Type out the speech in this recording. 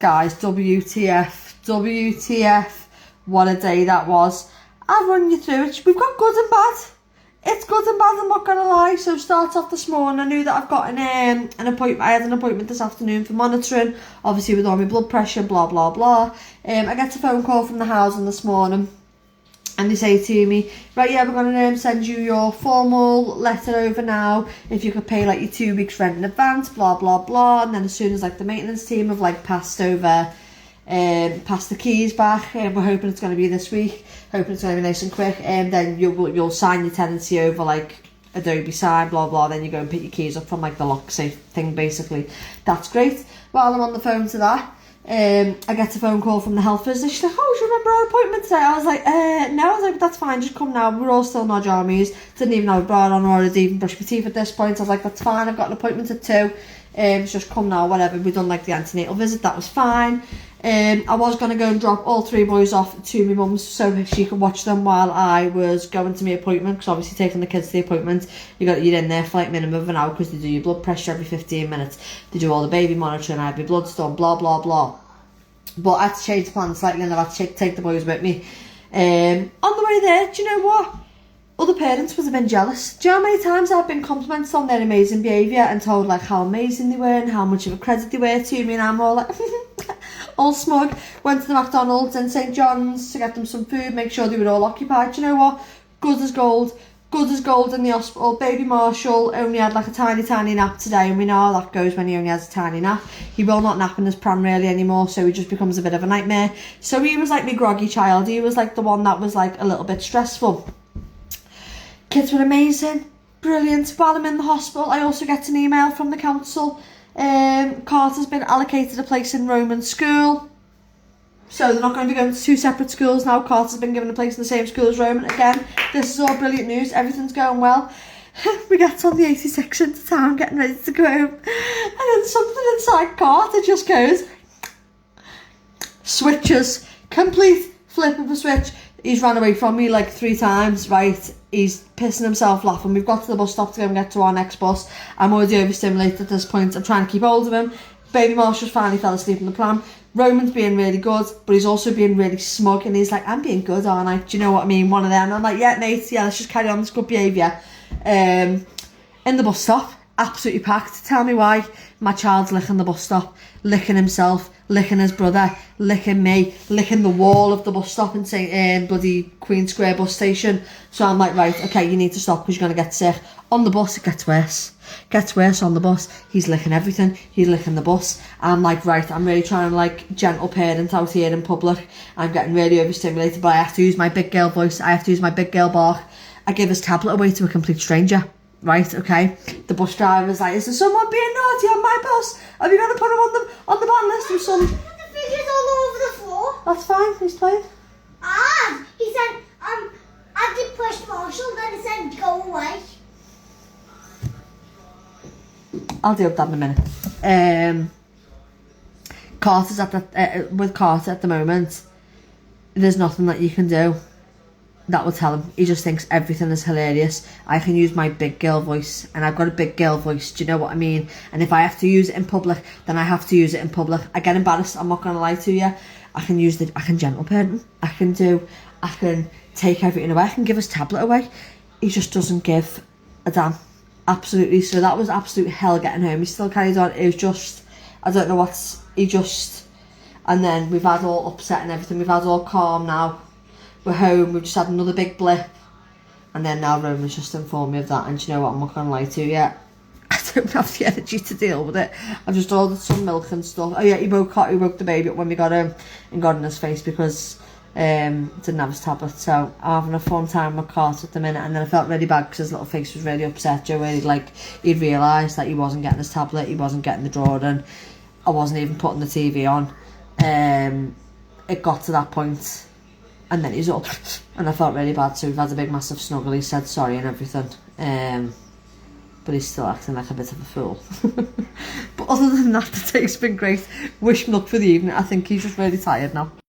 Guys, WTF, WTF, what a day that was. I'll run you through it. We've got good and bad. It's good and bad, I'm not going to lie. So start off this morning, I knew that I've got an appointment. I had an appointment this afternoon for monitoring, obviously with all my blood pressure, blah, blah, blah. I get a phone call from the housing this morning. And they say to me, right, yeah, we're going to send you your formal letter over now. If you could pay like your 2 weeks rent in advance, blah, blah, blah. And then as soon as like the maintenance team have like passed over, passed the keys back, we're hoping it's going to be this week. Hoping it's going to be nice and quick. And then you'll sign your tenancy over like Adobe sign, blah, blah. Then you go and pick your keys up from like the lock safe thing, basically. That's great. While I'm on the phone to that, I get a phone call from the health visitor. She's like, oh, do you remember our appointment today? I was like, no. I was like, that's fine, just come now. We're all still in our jammies. Didn't even have a bra on or I'd even brush my teeth at this point. I was like, that's fine, I've got an appointment at 2. Just come now, whatever. We've done like the antenatal visit, that was fine. I was going to go and drop all 3 boys off to my mum's so she could watch them while I was going to my appointment, because obviously taking the kids to the appointment, you're in there for like minimum of an hour, because they do your blood pressure every 15 minutes, they do all the baby monitoring, I have my bloods done, blah blah blah. But I had to change the plan slightly and I had to take the boys with me. On the way there, do you know what? Other parents would have been jealous. Do you know how many times I've been complimented on their amazing behaviour and told like how amazing they were and how much of a credit they were to me, and I'm all like all smug. Went to the McDonald's in St John's to get them some food, make sure they were all occupied. Do you know what? Good as gold. Good as gold in the hospital. Baby Marshall only had like a tiny nap today, and we know how that goes when he only has a tiny nap. He will not nap in his pram really anymore, so he just becomes a bit of a nightmare. So he was like my groggy child. He was like the one that was like a little bit stressful. Kids were amazing, brilliant. While I'm in the hospital, I also get an email from the council. Carter's been allocated a place in Roman school. So they're not going to be going to 2 separate schools now. Carter's been given a place in the same school as Roman. Again, this is all brilliant news. Everything's going well. We get on the 86 into town, getting ready to go home. And then something inside Carter just goes... Switches. Complete flip of a switch. He's ran away from me like 3 times, right? He's pissing himself laughing. We've got to the bus stop to go and get to our next bus. I'm already overstimulated at this point. I'm trying to keep hold of him. Baby Marshall finally fell asleep in the pram. Roman's being really good, but he's also being really smug, and he's like, I'm being good, aren't I? Do you know what I mean? One of them. And I'm like, yeah, mate, yeah, let's just carry on this good behaviour. In the bus stop, absolutely packed. Tell me why. My child's licking the bus stop, licking himself, licking his brother, licking me, licking the wall of the bus stop in St. bloody Queen Square bus station. So I'm like, right, okay, you need to stop because you're going to get sick. On the bus, it gets worse. Gets worse on the bus. He's licking everything. He's licking the bus. I'm like, right, I'm really trying to like gentle parent out here in public. I'm getting really overstimulated, but I have to use my big girl voice. I have to use my big girl bark. I give his tablet away to a complete stranger. Right, okay. The bus driver's like, is there someone being naughty on my bus? Have you got to put him on the ban list with some... Put the figures all over the floor. That's fine, he's playing. And he said, I did push Marshall, then he said, go away. I'll deal with that in a minute. Carter's with Carter at the moment, there's nothing that you can do that will tell him. He just thinks everything is hilarious. I can use my big girl voice, and I've got a big girl voice, do you know what I mean? And if I have to use it in public, then I have to use it in public. I get embarrassed, I'm not going to lie to you. I can gentle parent. I can take everything away. I can give his tablet away. He just doesn't give a damn. Absolutely. So that was absolute hell getting home. He still carried on. It was just, I don't know and then we've had all upset and everything. We've had all calm now. We're home, we've just had another big blip, and then now Roman's just informed me of that, and do you know what, I'm not going to lie to you yet. I don't have the energy to deal with it. I've just ordered some milk and stuff. Oh yeah, he woke the baby up when we got home and got in his face because didn't have his tablet. So I'm having a fun time with Carter at the minute, and then I felt really bad because his little face was really upset. Joe really he'd realised that he wasn't getting his tablet, he wasn't getting the drawer in, I wasn't even putting the TV on. It got to that point. And then he's up, and I felt really bad, so we've had a big massive snuggle. He said sorry and everything, but he's still acting like a bit of a fool. But other than that, the day's been great. Wish him luck for the evening. I think he's just really tired now.